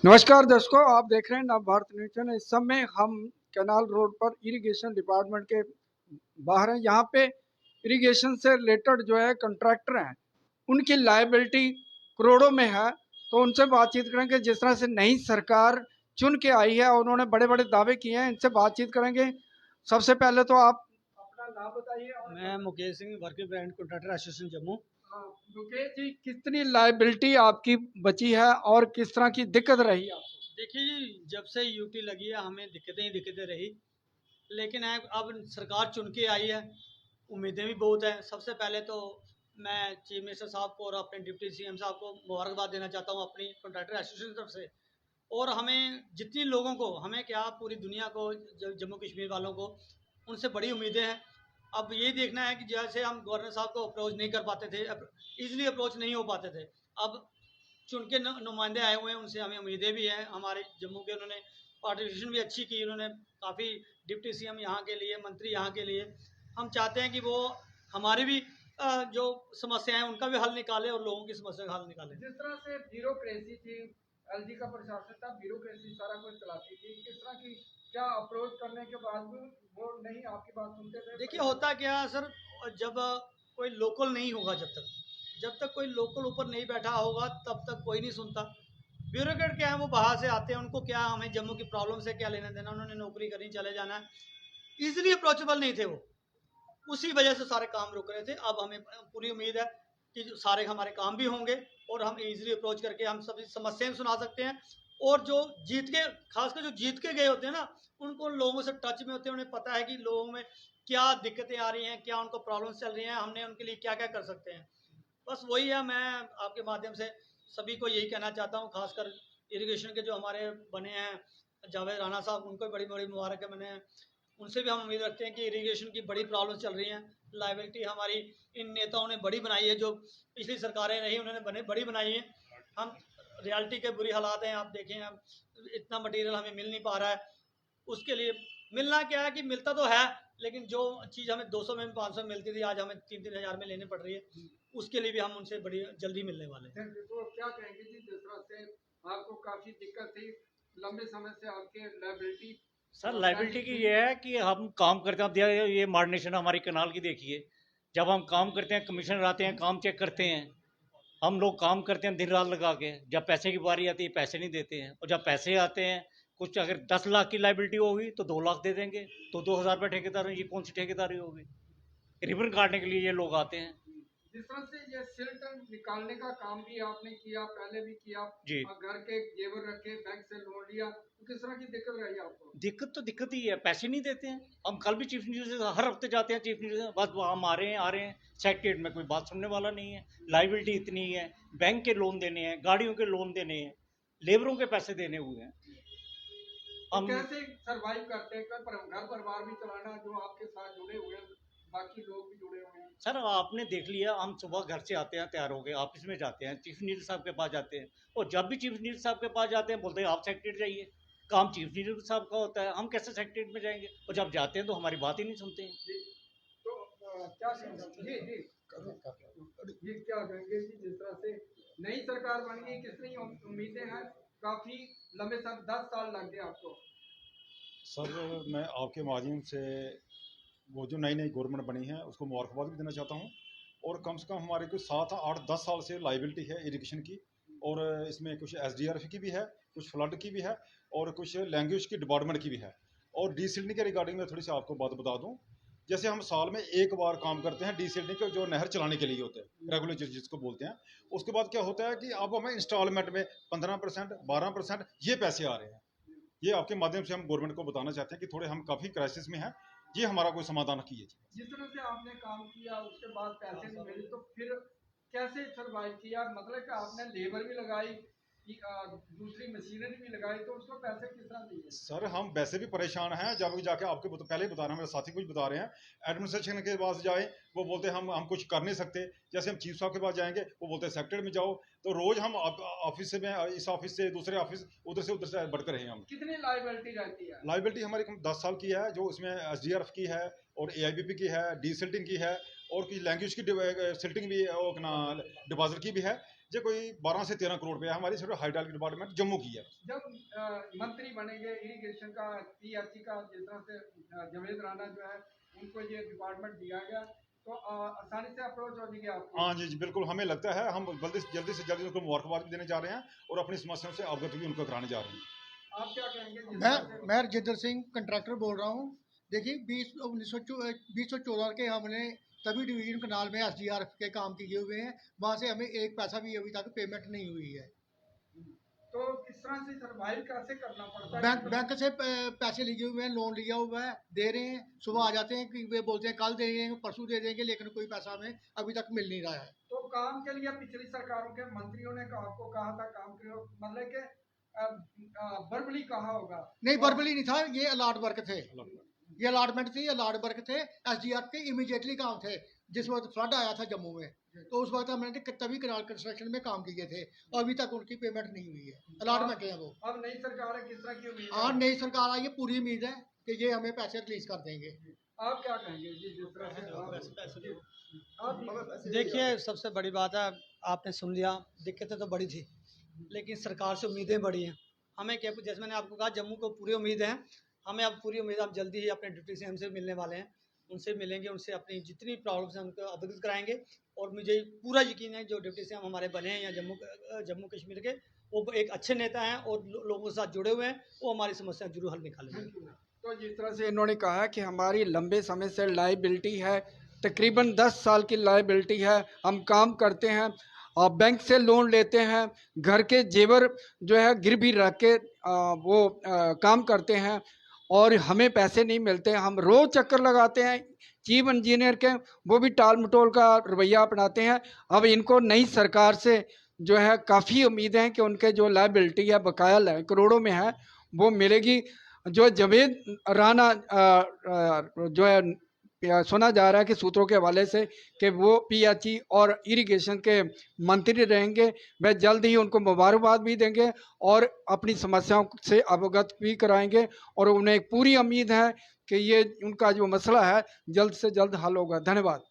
नमस्कार दर्शकों, आप देख रहे हैं नव भारत न्यूज चैनल। इस समय हम कैनाल रोड पर इरिगेशन डिपार्टमेंट के बाहर हैं। यहाँ पे इरिगेशन से रिलेटेड जो है कॉन्ट्रैक्टर हैं, उनकी लायबिलिटी करोड़ों में है। तो उनसे बातचीत करेंगे। जिस तरह से नई सरकार चुन के आई है और उन्होंने बड़े बड़े दावे किए हैं, इनसे बातचीत करेंगे। सबसे पहले तो आप अपना नाम बताइए। और मैं Mukesh Singh, working brand contractor association Jammu. Mukesh ji, कितनी लायबिलिटी आपकी बची है और किस तरह की दिक्कत रही आपको? देखिए जी, जब से यूटी लगी है हमें दिक्कतें ही दिक्कतें रही, लेकिन अब सरकार चुन के आई है, उम्मीदें भी बहुत हैं। सबसे पहले तो मैं चीफ मिनिस्टर साहब को और अपने डिप्टी सीएम साहब को मुबारकबाद देना चाहता हूँ अपनी कॉन्ट्रैक्टर एसोसिएशन की तरफ से। और हमें जितनी लोगों को, हमें क्या पूरी दुनिया को, जम्मू कश्मीर वालों को उनसे बड़ी उम्मीदें हैं। अब यही देखना है कि जैसे हम गवर्नर साहब को अप्रोच नहीं कर पाते थे, ईजिली अप्रोच नहीं हो पाते थे, अब चुन के नुमाइंदे आए हुए हैं, उनसे हमें उम्मीदें भी हैं। हमारे जम्मू के उन्होंने पार्टिसिपेशन भी अच्छी की, उन्होंने काफ़ी डिप्टी सीएम यहाँ के लिए, मंत्री यहाँ के लिए। हम चाहते हैं कि वो हमारी भी जो समस्याएं हैं उनका भी हल निकाले और लोगों की समस्या का हल निकाले। जिस तरह से ब्यूरोक्रेसी थी, एलजी का प्रशासन था, ब्यूरोक्रेसी सारा कुछ चलाती थी, किस तरह की क्या अप्रोच करने के बाद भी वो नहीं आपकी बात सुनते थे? देखिए होता क्या है सर, जब कोई लोकल नहीं होगा, जब तक कोई लोकल ऊपर नहीं बैठा होगा तब तक कोई नहीं सुनता। ब्यूरोक्रेट क्या है, वो बाहर से आते हैं, उनको क्या हमें जम्मू की प्रॉब्लम से क्या लेना देना, उन्होंने नौकरी करनी चले जाना है। ईजिली अप्रोचेबल नहीं थे वो, उसी वजह से सारे काम रुक रहे थे। अब हमें पूरी उम्मीद है कि सारे हमारे काम भी होंगे और हम इजीली अप्रोच करके हम सभी समस्याएं सुना सकते हैं। और जो जीत के, खासकर जो जीत के गए होते हैं ना, उनको लोगों से टच में होते हैं, उन्हें पता है कि लोगों में क्या दिक्कतें आ रही हैं, क्या उनको प्रॉब्लम्स चल रही हैं, हमने उनके लिए क्या क्या कर सकते हैं। बस वही है। मैं आपके माध्यम से सभी को यही कहना चाहता हूँ, खासकर इरिगेशन के जो हमारे बने हैं जावेद राणा साहब, उनको भी बड़ी बड़ी मुबारक है। मैंने उनसे भी हम उम्मीद रखते हैं कि इरिगेशन की बड़ी प्रॉब्लम चल रही हैं, लाइबिलिटी हमारी इन नेताओं ने बड़ी बनाई है, जो पिछली सरकारें रही उन्होंने बड़ी बनाई है। हम रियलिटी के बुरी हालात हैं, आप देखें, हम इतना मटेरियल हमें मिल नहीं पा रहा है। उसके लिए मिलना क्या है कि मिलता तो है, लेकिन जो चीज़ हमें 200 में 500 में मिलती थी, आज हमें 3-3 हज़ार में लेनी पड़ रही है। उसके लिए भी हम उनसे बड़ी जल्दी मिलने वाले हैं। तो क्या कहेंगे जी, जिस तरह से आपको काफी दिक्कत थी, लंबे समय से आपके लाइबिलिटी सर लाइबिलिटी की ये है कि हम काम करते हैं। अब ये मॉडर्नेशन हमारी कनाल की देखिए, जब हम काम करते हैं कमीशनर आते हैं, काम चेक करते हैं, हम लोग काम करते हैं दिन रात लगा के। जब पैसे की बारी आती है पैसे नहीं देते हैं, और जब पैसे आते हैं, कुछ अगर 10 लाख की लाइबिलिटी होगी तो 2 लाख दे देंगे। तो 2,000 रुपये ठेकेदार, ये कौन सी ठेकेदारी होगी? रिबन काटने के लिए ये लोग आते हैं। जिस तरह से ये सिल्ट निकालने का काम भी आपने किया, पहले भी किया, जी, और घर के जेवर रखे, बैंक से लोन लिया, तो किस तरह की दिक्कत रही आपको? दिक्कत तो दिक्कत ही है, पैसे नहीं देते हैं। हम कल भी चीफ मिनिस्टर से हर हफ्ते जाते हैं, चीफ मिनिस्टर से बस हम आ रहे हैं सेक्रेटरीट में, कोई बात सुनने वाला नहीं है। लाइबिलिटी इतनी है, बैंक के लोन देने हैं, गाड़ियों के लोन देने हैं, लेबरों के पैसे देने हुए हैं। तो हम कैसे सरवाइव करते हैं? घर परिवार भी चलाना, जो आपके साथ जुड़े हुए हैं, बाकी लोग भी जुड़े हुए हैं। सर आपने देख लिया, हम सुबह घर से आते हैं, तैयार होके ऑफिस में जाते हैं, चीफ मिनिस्टर साहब के पास जाते हैं, और जब भी चीफ मिनिस्टर साहब के पास जाते हैं बोलते हैं आप सेक्रेटरीट जाइए। काम चीफ मिनिस्टर साहब का होता है, हम कैसे सेक्रेटरीट में जाएंगे? और जब जाते हैं तो हमारी बात ही नहीं सुनते हैं। जी, तो क्या कहेंगे जी जी ये क्या कहेंगे जी, जिस तरह से नई सरकार बन गई, कितनी उम्मीदें हैं? काफी लंबे साल, 10 साल लग गए आपको। सर मैं आपके माध्यम से वो जो नई नई गवर्नमेंट बनी है उसको मुबारकबाद भी देना चाहता हूँ। और कम से कम हमारे कुछ 7 8 10 साल से लाइबिलिटी है इरिगेशन की, और इसमें कुछ SDRF की भी है, कुछ फ्लड की भी है, और कुछ लैंग्वेज की डिपार्टमेंट की भी है। और डीसिल्टिंग के रिगार्डिंग में थोड़ी सी आपको बात बता दूँ। जैसे हम साल में एक बार काम करते हैं डीसिल्टिंग के, जो नहर चलाने के लिए होते हैं, रेगुलर जिसको बोलते हैं। उसके बाद क्या होता है कि अब हमें इंस्टॉलमेंट में 15% 12% ये पैसे आ रहे हैं। ये आपके माध्यम से हम गवर्नमेंट को बताना चाहते हैं कि थोड़े हम काफ़ी क्राइसिस में हैं, ये हमारा कोई समाधान कीजिए। जिस तरह से आपने काम किया, उसके बाद पैसे नहीं मिले, तो फिर कैसे सरवाइव किया? मतलब कि आपने लेबर भी लगाई, दूसरी मशीनरी भी लगाई, तो उसको पैसे किस तरह दिए? सर हम वैसे भी परेशान हैं, जब जाके आपके पहले ही बता रहे हैं, मेरे साथी कुछ बता रहे हैं। एडमिनिस्ट्रेशन के पास जाए, वो बोलते हैं हम कुछ कर नहीं सकते। जैसे हम चीफ साहब के पास जाएंगे, वो बोलते हैं सेक्रेटरी में जाओ। तो रोज हम ऑफिस में, इस ऑफिस से दूसरे ऑफिस, उधर से बढ़कर रहे हैं हम। कितनी लाइबिलिटी रहती है? लाइबिलिटी हमारी 10 साल की है, जो इसमें SDRF की है, और AIBP की है, डी सिल्टिंग की है, और कुछ लैंग्वेज की सिल्टिंग भी, और अपना डिपॉजिट की भी है। जो कोई 12 से 13 करोड़ रुपया हमारी सिर्फ हाइड्रोलॉजी डिपार्टमेंट जम्मू की है। जब मंत्री बनेंगे इरिगेशन का, पीआरसी का, जिस तरह से जावेद राणा जो है उनको ये डिपार्टमेंट दिया गया, तो आसानी से अप्रोच हो जाएगी आपको। हाँ जी बिल्कुल, हमें लगता है हम जल्दी से जल्दी उनको मुबारकबाद भी देने जा रहे हैं और अपनी समस्याओं से अवगत भी उनको कराने जा रहे हैं। आप क्या कहेंगे? मैं रजिंदर सिंह कंट्रैक्टर बोल रहा हूँ। देखिए 2014 के हमने तभी डिवीजन कनाल में एसडीआरएफ के काम किए हुए हैं, वहाँ से हमें एक पैसा भी अभी तक पेमेंट नहीं हुई है। तो किस तरह से सर्वाइव कैसे करना पड़ता है? बैंक से पैसे लिए हुए हैं, लोन लिया हुआ है, दे रहे हैं। सुबह आ जाते हैं कि वे बोलते हैं कल दे देंगे, परसों दे देंगे, लेकिन कोई पैसा हमें अभी तक मिल नहीं रहा है। तो काम के लिए पिछली सरकारों के मंत्रियों ने आपको कहा था काम करो, मतलब कि वर्बली कहा होगा? नहीं, वर्बली नहीं था, ये अलॉट वर्क थे, ये अलॉटमेंट थी, अलॉट वर्क थे। एसडीआरएफ के इमीडिएटली काम थे। जिस वक्त फ्लड आया था जम्मू में, तो उस वक्त हमने तभी कनाल कंस्ट्रक्शन में काम किए थे, और अभी तक उनकी पेमेंट नहीं हुई है। अलॉटमेंट है वो। अब नई सरकार है, किस तरह की उम्मीद है? हाँ, नई सरकार आई है, पूरी उम्मीद है कि ये हमें पैसे रिलीज कर देंगे। आप क्या कहेंगे जी? जिस तरह से देखिए, सबसे बड़ी बात है, आपने सुन लिया, दिक्कतें तो बड़ी थी, लेकिन सरकार से उम्मीदें बड़ी हैं। हमें क्या, जैसे मैंने आपको कहा, जम्मू को पूरी उम्मीद है। हमें अब पूरी उम्मीद, आप जल्दी ही अपने डिप्टी सीएम से मिलने वाले हैं, उनसे मिलेंगे, उनसे अपनी जितनी प्रॉब्लम्स हैं उनको अवगत कराएंगे। और मुझे पूरा यकीन है जो डिप्टी सीएम हमारे बने हैं या जम्मू कश्मीर के, वो एक अच्छे नेता हैं और लोगों के साथ जुड़े हुए हैं, वो हमारी समस्या जरूर हल निकालेंगे। तो जिस तरह से इन्होंने कहा कि हमारी लंबे समय से लायबिलिटी है, तकरीबन 10 साल की लायबिलिटी है, हम काम करते हैं और बैंक से लोन लेते हैं, घर के जेवर जो है गिरवी रख के वो काम करते हैं और हमें पैसे नहीं मिलते। हम रोज़ चक्कर लगाते हैं चीफ इंजीनियर के, वो भी टाल मटोल का रवैया अपनाते हैं। अब इनको नई सरकार से जो है काफ़ी उम्मीदें हैं कि उनके जो लायबिलिटी है, बकाया करोड़ों में है, वो मिलेगी। जो जावेद राणा जो है सुना जा रहा है कि सूत्रों के हवाले से कि वो पीएचई और इरिगेशन के मंत्री रहेंगे, वे जल्द ही उनको मुबारकबाद भी देंगे और अपनी समस्याओं से अवगत भी कराएंगे और उन्हें पूरी उम्मीद है कि ये उनका जो मसला है जल्द से जल्द हल होगा। धन्यवाद।